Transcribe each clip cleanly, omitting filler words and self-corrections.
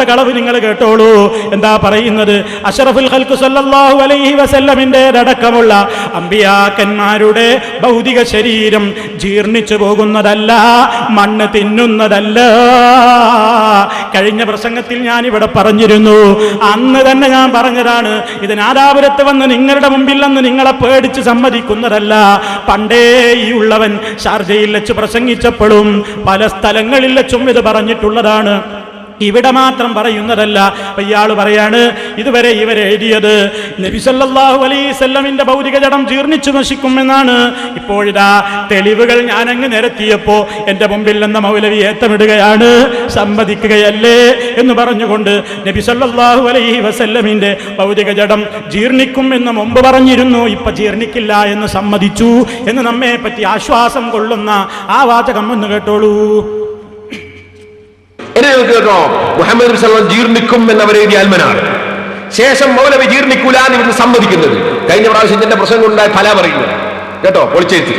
കളവ് നിങ്ങൾ കേട്ടോളൂ. എന്താ പറയുന്നത്? അഷ്റഫുൽ ഖൽഖ് സല്ലല്ലാഹു അലൈഹി വസല്ലമിന്റെ അടക്കമുള്ള അമ്പിയാക്കന്മാരുടെ ഭൗതിക ശരീരം ജീർണിച്ചു പോകുന്നതല്ല, മണ്ണ് തിന്നുന്നതല്ല. കഴിഞ്ഞ പ്രസംഗത്തിൽ ഞാൻ ഇവിടെ പറഞ്ഞിരുന്നു, അന്ന് തന്നെ ഞാൻ പറഞ്ഞതാണ്, ഇത് നാദാപുരത്ത് വന്ന് നിങ്ങളുടെ മുമ്പിൽ നിന്ന് നിങ്ങളെ പേടിച്ച് സമ്മതിക്കുന്നതല്ല. പണ്ടേ ഈ ഉള്ളവൻ ഷാർജയിൽ വെച്ച് പ്രസംഗിച്ചപ്പോഴും പല സ്ഥലങ്ങളിൽ വെച്ചും ഇത് പറഞ്ഞിട്ടുള്ളതാണ്, ഇവിടെ മാത്രം പറയുന്നതല്ല. ഇയാൾ പറയാണ്, ഇതുവരെ ഇവരെ എഴുതിയത് നബി സല്ലല്ലാഹു അലൈഹി വസല്ലമിന്റെ ഭൗതിക ജഡം ജീർണിച്ചു നശിക്കുമെന്നാണ്. ഇപ്പോഴിതാ തെളിവുകൾ ഞാനങ്ങ് നിരത്തിയപ്പോ എന്റെ മുമ്പിൽ നിന്ന് മൗലവി ഏത്തമിടുകയാണ്, സമ്മതിക്കുകയല്ലേ എന്ന് പറഞ്ഞുകൊണ്ട് നബി സല്ലല്ലാഹു അലൈഹി വസല്ലമിന്റെ ഭൗതിക ജഡം ജീർണിക്കും എന്ന് മുമ്പ് പറഞ്ഞിരുന്നു, ഇപ്പൊ ജീർണിക്കില്ല എന്ന് സമ്മതിച്ചു എന്ന് നമ്മെ പറ്റി ആശ്വാസം കൊള്ളുന്ന ആ വാചകം എന്ന് കേട്ടോളൂ. കേട്ടോ, മുഹമ്മദ് ജീർണിക്കും എന്നവരെഴുതിയ അൽമനാർ. ശേഷം മൗലവി ജീർണിക്കൂല എന്ന് സമ്മതിക്കുന്നത്. കഴിഞ്ഞ പ്രാവശ്യത്തിന്റെ പ്രസംഗം ഉണ്ടായ ഫല പറയുന്നത് കേട്ടോ, പൊളിച്ചേത്തി.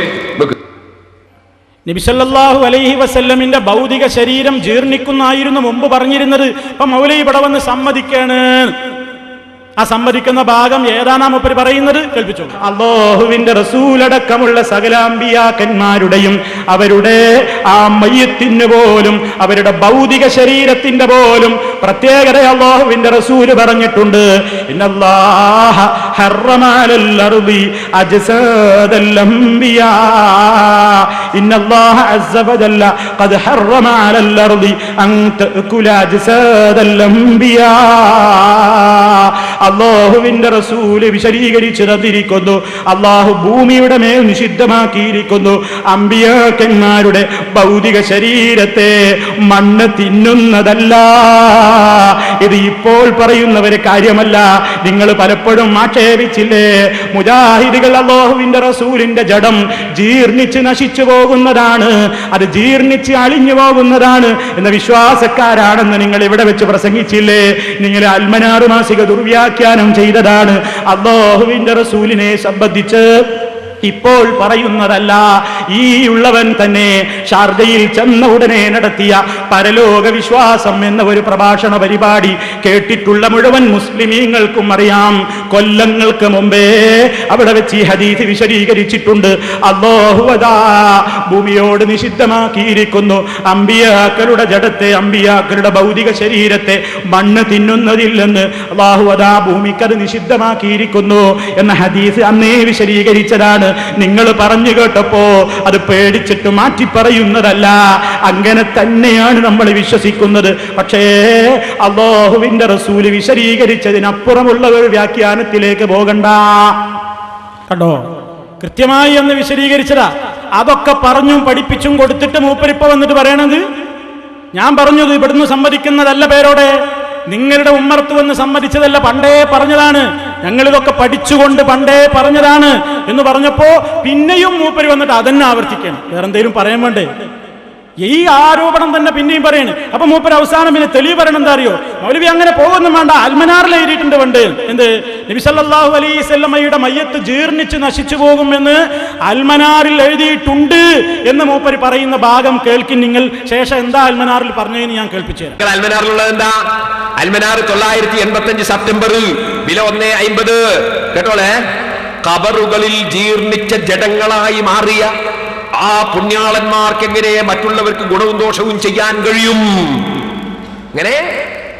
നബി സല്ലല്ലാഹു അലൈഹി വസല്ലമിന്റെ ഭൗതിക ശരീരം ജീർണിക്കുന്നായിരുന്നു മുമ്പ് പറഞ്ഞിരുന്നത്. അപ്പൊ മൗലവി ഇവിടെ വന്ന് സമ്മതിക്കാണ്. ആ സമ്മതിക്കുന്ന ഭാഗം ഏതാണ് മൂപ്പര് പറയുന്നത്? കേൾപ്പിച്ചു. അല്ലാഹുവിന്റെ റസൂലടക്കമുള്ള സകല അമ്പിയാക്കന്മാരുടെയും അവരുടെ ആ മയ്യത്തിന് പോലും അവരുടെ ഭൗതിക ശരീരത്തിന്റെ പോലും പ്രത്യേകത അല്ലാഹുവിന്റെ റസൂല് പറഞ്ഞിട്ടുണ്ട്. ഇന്നല്ലാഹ ഹറമ അലൽ അർദി അജ്സാദൽ അംബിയാ, ഇന്നല്ലാഹ അസ്സ വജല്ല ഖദ് ഹറമ അലൽ അർദി അൻ തഅകുല അജ്സാദൽ അംബിയാ. അല്ലാഹുവിന്റെ റസൂല് വിശദീകരിച്ചു തന്നിരിക്കുന്നു, അല്ലാഹു ഭൂമിയുടെ മേൽ നിഷിദ്ധമാക്കിയിരിക്കുന്നു അമ്പിയാക്കന്മാരുടെ ഭൗതിക ശരീരത്തെ മണ്ണ് തിന്നുന്നതല്ല. ഇത് ഇപ്പോൾ പറയുന്നവര് കാര്യമല്ല. നിങ്ങൾ പലപ്പോഴും ആക്ഷേപിച്ചില്ലേ, മുജാഹിദുകൾ അല്ലാഹുവിന്റെ റസൂലിന്റെ ജഡം ജീർണിച്ച് നശിച്ചു പോകുന്നതാണ്, അത് ജീർണിച്ച് അളിഞ്ഞു പോകുന്നതാണ് എന്ന വിശ്വാസക്കാരാണെന്ന് നിങ്ങൾ ഇവിടെ വെച്ച് പ്രസംഗിച്ചില്ലേ. നിങ്ങൾ അൽമനാർ മാസിക ദുർവ്യാഖ്യാനം ചെയ്തതാണ്. അല്ലാഹുവിന്റെ റസൂലിനെ സംബന്ധിച്ച് ഇപ്പോൾ പറയുന്നതല്ല. ഈ ഉള്ളവൻ തന്നെ ഷാർജയിൽ ചെന്ന ഉടനെ നടത്തിയ പരലോക വിശ്വാസം എന്ന ഒരു പ്രഭാഷണ പരിപാടി കേട്ടിട്ടുള്ള മുഴുവൻ മുസ്ലിമീങ്ങൾക്കും അറിയാം. കൊല്ലങ്ങൾക്ക് മുമ്പേ അവിടെ വെച്ച് ഈ ഹദീസ് വിശദീകരിച്ചിട്ടുണ്ട്. അല്ലാഹു അതാ ഭൂമിയോട് നിഷിദ്ധമാക്കിയിരിക്കുന്നു അമ്പിയാക്കളുടെ ജഡത്തെ, അമ്പിയാക്കളുടെ ഭൗതിക ശരീരത്തെ മണ്ണ് തിന്നുന്നതില്ലെന്ന്. അല്ലാഹു അതാ ഭൂമിക്കത് നിഷിദ്ധമാക്കിയിരിക്കുന്നു എന്ന ഹദീസ് അന്നേ വിശദീകരിച്ചതാണ്. നിങ്ങൾ പറഞ്ഞു കേട്ടപ്പോ അത് പേടിച്ചിട്ട് മാറ്റി പറയുന്നതല്ല, അങ്ങനെ തന്നെയാണ് നമ്മൾ വിശ്വസിക്കുന്നത്. പക്ഷേ അല്ലാഹുവിന്റെ റസൂല് വിശദീകരിച്ചതിനപ്പുറമുള്ള ഒരു വ്യാഖ്യാനത്തിലേക്ക് പോകണ്ട. കണ്ടോ, കൃത്യമായി എന്ന് വിശദീകരിച്ചതാ. അതൊക്കെ പറഞ്ഞും പഠിപ്പിച്ചും കൊടുത്തിട്ട് മൂപ്പരിപ്പ വന്നിട്ട് പറയണത് ഞാൻ പറഞ്ഞത് ഇവിടുന്ന് സമ്മതിക്കുന്നതല്ല. പേരോടെ നിങ്ങളുടെ ഉമ്മർത്ത് വന്ന് സമ്മതിച്ചതല്ല, പണ്ടേ പറഞ്ഞതാണ്. ഞങ്ങളിതൊക്കെ പഠിച്ചുകൊണ്ട് പണ്ടേ പറഞ്ഞതാണ് എന്ന് പറഞ്ഞപ്പോ പിന്നെയും മൂപ്പര് വന്നിട്ട് അതന്നെ ആവർത്തിക്കണം. വേറെന്തേലും പറയാൻ വേണ്ടേ? ഈ ആരോപണം തന്നെ പിന്നെയും പറയണ്. അപ്പൊ മൂപ്പര് അവസാനം പിന്നെ തെളിവ് പറയണം. എന്താ അറിയോ? മൗലവി അങ്ങനെ പോകുന്നു വേണ്ട, അൽമനാറിൽ എഴുതിയിട്ടുണ്ട് പണ്ട്. എന്ത്? നബി സല്ലല്ലാഹു അലൈഹി വസല്ലമയുടെ മയ്യത്ത് ജീർണിച്ച് നശിച്ചു പോകുമെന്ന് അൽമനാറിൽ എഴുതിയിട്ടുണ്ട് എന്ന് മൂപ്പര് പറയുന്ന ഭാഗം കേൾക്കി നിങ്ങൾ. ശേഷം എന്താ അൽമനാറിൽ പറഞ്ഞതെന്ന് ഞാൻ കേൾപ്പിച്ചു തരാം. അൽമനാറിലുള്ളത് എന്താ? അൽമനാർ 985 സെപ്റ്റംബറിൽ വില 1.50 കേട്ടോളെ. ഖബറുകളിൽ ജീർണിച്ച ജഡങ്ങളായി മാറിയ ആ പുണ്യാളന്മാർക്ക് എങ്ങനെ മറ്റുള്ളവർക്ക് ഗുണവും ദോഷവും ചെയ്യാൻ കഴിയും? ഇങ്ങനെ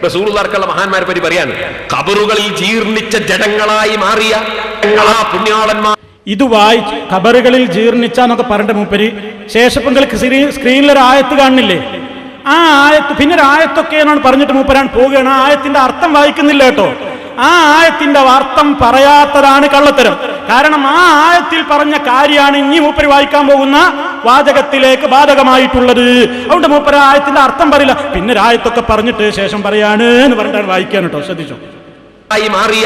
റസൂലുള്ളാഹിക്കുള്ള മഹാന്മാരെ പറ്റി പറയാണ്. ഖബറുകളിൽ ജീർണിച്ച ജഡങ്ങളായി മാറിയ ആ പുണ്യാളന്മാർ ഇത് വായിച്ച് ഖബറുകളിൽ ജീർണിച്ചെന്നൊക്കെ പറഞ്ഞിട്ട് മൂപ്പര് ശേഷം നിങ്ങൾക്ക് സ്ക്രീനിലൊരു ആയത്ത് കാണുന്നില്ലേ? ആ ആയത്ത് പിന്നെ ഒരു ആയത്തൊക്കെയാണ് പറഞ്ഞിട്ട് മൂപ്പരാൻ പോവുകയാണ്. ആ ആയത്തിന്റെ അർത്ഥം വായിക്കുന്നില്ല കേട്ടോ. ആ ആയത്തിന്റെ അർത്ഥം പറയാത്തതാണ് കള്ളത്തരം. കാരണം ആ ആയത്തിൽ പറഞ്ഞ കാര്യമാണ് ഇനി മൂപ്പര് വായിക്കാൻ പോകുന്ന വാചകത്തിലേക്ക് ബാധകമായിട്ടുള്ളത്. അതുകൊണ്ട് മൂപ്പര് ആയത്തിന്റെ അർത്ഥം പറയില്ല, പിന്നെ ഒരു ആയത്തൊക്കെ പറഞ്ഞിട്ട് ശേഷം പറയാണ് എന്ന് പറഞ്ഞിട്ടാണ് വായിക്കാൻ കേട്ടോ. ശ്രദ്ധിച്ചോ. മാറിയ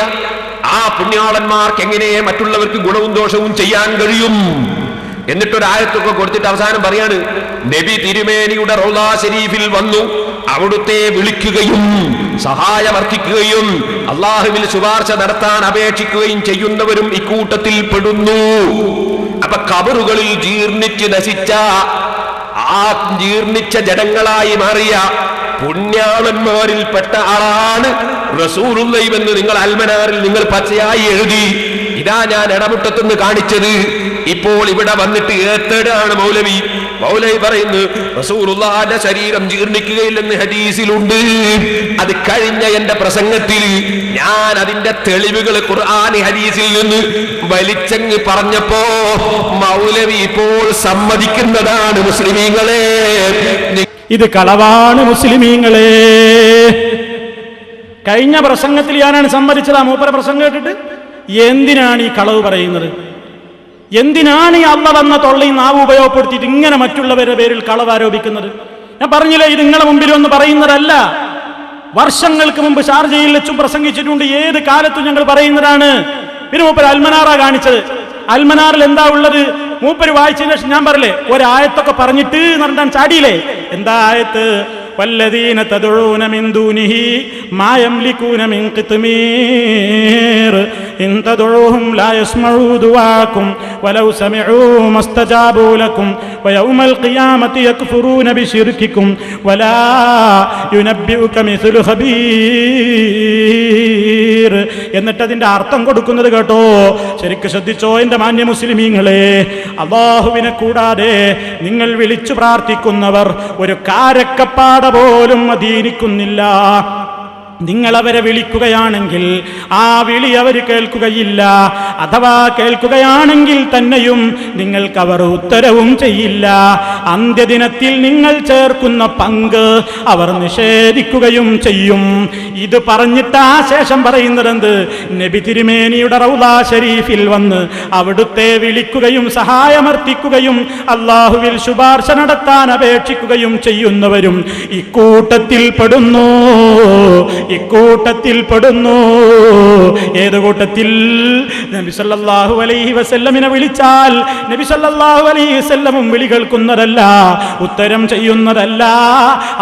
ആ പുണ്യാളന്മാർക്ക് എങ്ങനെ മറ്റുള്ളവർക്ക് ഗുണവും ദോഷവും ചെയ്യാൻ കഴിയും എന്നിട്ടൊരായത്തൊക്കെ കൊടുത്തിട്ട് അവസാനം പറയാണ്, നബി തിരുമേനിയുടെ റൗളാ ശരീഫിൽ വന്നു അവിടുത്തെ വിളിക്കുകയും സഹായമർത്ഥിക്കുകയും അള്ളാഹുവിൽ ശുപാർശ നടത്താൻ അപേക്ഷിക്കുകയും ചെയ്യുന്നവരും ഇക്കൂട്ടത്തിൽ പെടുന്നു. അപ്പൊ ഖബറുകളിൽ ജീർണിച്ച് നശിച്ച ആ ജീർണിച്ച ജഡങ്ങളായി മാറിയ പുണ്യാളന്മാരിൽ പെട്ട ആളാണ് റസൂലുള്ളാഹിയെന്ന് നിങ്ങൾ അൽമനാറിൽ നിങ്ങൾ പച്ചയായി എഴുതി. ഇതാ ഞാൻ ഇടമുട്ടത്തുനിന്ന് കാണിച്ചത്. ഇപ്പോൾ ഇവിടെ വന്നിട്ട് ഏത്തേടാണ് മൗലവി പറയുന്നു റസൂലുള്ളാഹിന്റെ ശരീരം ജീർണിക്കുകയില്ലെന്ന് ഹദീസിലുണ്ട്. അത് കഴിഞ്ഞ എന്റെ പ്രസംഗത്തിൽ ഞാൻ അതിന്റെ തെളിവുകൾ ഖുർആൻ ഹദീസിൽ നിന്ന് വലിച്ചങ്ങ് പറഞ്ഞപ്പോ മൗലവി ഇപ്പോൾ സമ്മതിക്കുന്നതാണ് മുസ്ലിമീങ്ങളെ, ഇത് കളവാണ് മുസ്ലിമീങ്ങളെ. കഴിഞ്ഞ പ്രസംഗത്തിൽ ഞാനാണ് സമ്മതിച്ചത്. മൂപ്പര പ്രസംഗം കേട്ടിട്ട് എന്തിനാണ് ഈ കളവ് പറയുന്നത്? എന്തിനാണ് ഈ അള്ള വന്ന തൊള്ളയും നാവ് ഉപയോഗപ്പെടുത്തിയിട്ട് ഇങ്ങനെ മറ്റുള്ളവരുടെ പേരിൽ കളവ് ആരോപിക്കുന്നത്? ഞാൻ പറഞ്ഞില്ലേ, ഇത് നിങ്ങളെ മുമ്പിൽ ഒന്ന് പറയുന്നതല്ല. വർഷങ്ങൾക്ക് മുമ്പ് ഷാർജയിൽ വെച്ചും പ്രസംഗിച്ചിട്ടുണ്ട്. ഏത് കാലത്തും ഞങ്ങൾ പറയുന്നതാണ്. പിന്നെ മൂപ്പര് അൽമനാറാ കാണിച്ചത്. അൽമനാറിൽ എന്താ ഉള്ളത്? മൂപ്പര് വായിച്ചതിന് ശേഷം ഞാൻ പറയില്ലേ, ഒരായത്തൊക്കെ പറഞ്ഞിട്ട് പറഞ്ഞാൽ ചാടിയില്ലേ. എന്താ ആയത്ത്? വല്ലദീന തദഊന മിൻ ദൂനിഹി മാ യംലികൂന മിൻ ഖിത്മീർ ഇൻ തദഊഹും ലാ യസ്മഊ ദുആക്കും വലൗ സമിഊ മസ്തജാബൂ ലക്കും വയൗമൽ ഖിയാമത്തി യക്ഫുറൂന ബിശിർകിക്കും വലാ യുനബ്ബിഉക മിസ്ലു ഖബീർ. എന്നിട്ട് അതിന്റെ അർത്ഥം കൊടുക്കുന്നത് കേട്ടോ. ശരിക്കും ശ്രദ്ധിച്ചോ എന്റെ മാന്യ മുസ്ലിമീങ്ങളെ. അല്ലാഹുവിനെ കൂടാതെ നിങ്ങൾ വിളിച്ചു പ്രാർത്ഥിക്കുന്നവർ ഒരു കാരക്കപ്പാട പോലും അധീനിക്കുന്നില്ല. നിങ്ങൾ അവരെ വിളിക്കുകയാണെങ്കിൽ ആ വിളി അവർ കേൾക്കുകയില്ല. അഥവാ കേൾക്കുകയാണെങ്കിൽ തന്നെയും നിങ്ങൾക്ക് അവർ ഉത്തരവും ചെയ്യില്ല. അന്ത്യദിനത്തിൽ നിങ്ങൾ ചേർക്കുന്ന പങ്ക് അവർ നിഷേധിക്കുകയും ചെയ്യും. ഇത് പറഞ്ഞിട്ട് ആ ശേഷം പറയുന്നത് എന്ത്? നബി തിരുമേനിയുടെ റൗളാ ഷരീഫിൽ വന്ന് അവിടുത്തെ വിളിക്കുകയും സഹായമർത്ഥിക്കുകയും അള്ളാഹുവിൽ ശുപാർശ നടത്താൻ അപേക്ഷിക്കുകയും ചെയ്യുന്നവരും ഇക്കൂട്ടത്തിൽ പെടുന്നു. ഏത് കൂട്ടത്തിൽ? നബി സല്ലല്ലാഹു അലൈഹി വസല്ലമിനെ വിളിച്ചാൽ നബി സല്ലല്ലാഹു അലൈഹി വസല്ലമും വിളി കേൾക്കുന്നതല്ല, ഉത്തരം ചെയ്യുന്നതല്ല.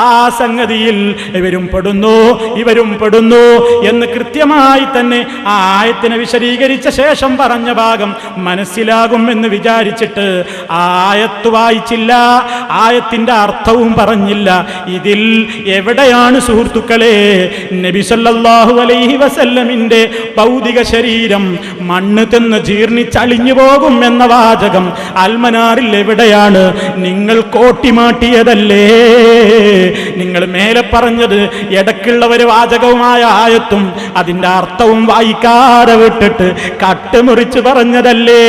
ആ സംഗതിയിൽ ഇവരും പെടുന്നു എന്ന് കൃത്യമായി തന്നെ ആ ആയത്തിനെ വിശദീകരിച്ച ശേഷം പറഞ്ഞ ഭാഗം മനസ്സിലാകും എന്ന് വിചാരിച്ചിട്ട് ആ ആയത്ത് വായിച്ചില്ല, ആയത്തിന്റെ അർത്ഥവും പറഞ്ഞില്ല. ഇതിൽ എവിടെയാണ് സുഹൃത്തുക്കളെ നബി സല്ലല്ലാഹു അലൈഹി വസല്ലമിന്റെ ഭൗതിക ശരീരം മണ്ണ് തിന്ന് ജീർണിച്ചളിഞ്ഞു പോകും എന്ന വാചകം അൽമനാറിൽ എവിടെയാണ്? നിങ്ങൾ കോട്ടിമാട്ടിയതല്ലേ. നിങ്ങൾ മേലെ പറഞ്ഞത് ഇടയ്ക്കുള്ള ഒരു വാചകവുമായ ആയത്തും അതിന്റെ അർത്ഥവും വായിക്കാതെ വിട്ടിട്ട് കട്ടുമുറിച്ച് പറഞ്ഞതല്ലേ.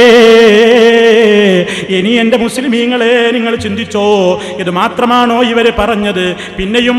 ഇനി എന്റെ മുസ്ലിമീങ്ങളെ നിങ്ങൾ ചിന്തിച്ചോ, ഇത് മാത്രമാണോ ഇവര് പറഞ്ഞത്? പിന്നെയും